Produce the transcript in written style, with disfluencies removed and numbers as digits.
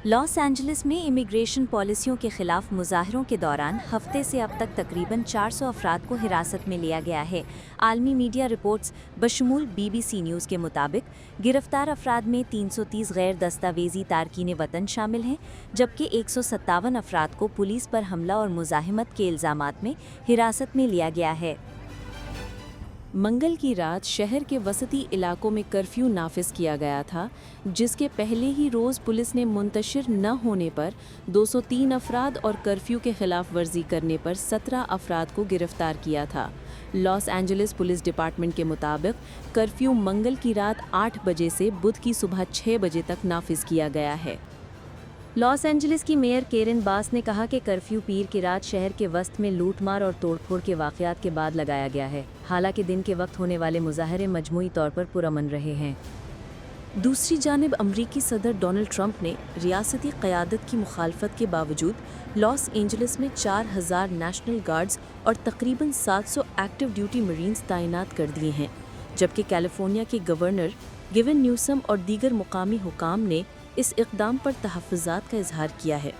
Los Angeles में immigration पॉलिसियों के खिलाफ मुजाहरों के दौरान हफ्ते से अब तक तकरीबन 400 अफराद को हिरासत में लिया गया है। आलमी मीडिया रिपोर्ट्स बशमूल BBC न्यूज़ के मुताबिक गिरफ्तार अफराद में 330 गैर दस्तावेजी तारकीन वतन शामिल हैं, जबकि 157 अफराद को पुलिस पर हमला और मुजाहिमत के इल्ज़ामात में हिरासत में लिया गया है। मंगल की रात शहर के वसती इलाकों में कर्फ्यू नाफिज किया गया था, जिसके पहले ही रोज़ पुलिस ने मुंतशिर न होने पर 203 अफराद और कर्फ्यू के खिलाफ वर्जी करने पर 17 अफराद को गिरफ्तार किया था। लॉस एंजलिस पुलिस डिपार्टमेंट के मुताबिक कर्फ्यू मंगल की रात 8 बजे से बुध की सुबह 6 बजे तक नाफिज किया गया है। लॉस एंजलिस की मेयर केरन बास ने कहा कि कर्फ्यू पीर की रात शहर के वस्त में लूटमार और तोड़फोड़ के वाक़यात के बाद लगाया गया है। हालांकि दिन के वक्त होने वाले मुजाहरे मजमूई तौर पर पुरअमन रहे हैं। दूसरी जानिब अमरीकी सदर डोनाल्ड ट्रंप ने रियासती क़यादत की मुखालफत के बावजूद लॉस एंजलिस में 4000 नेशनल गार्ड्स और तकरीबन 700 एक्टिव ड्यूटी मरीन्स तैनात कर दिए हैं, जबकि कैलिफोर्निया के गवर्नर गिवन न्यूसम और दीगर मुकामी हुकाम ने इस इक़दाम पर तहफ़्फ़ुज़ात का इजहार किया है।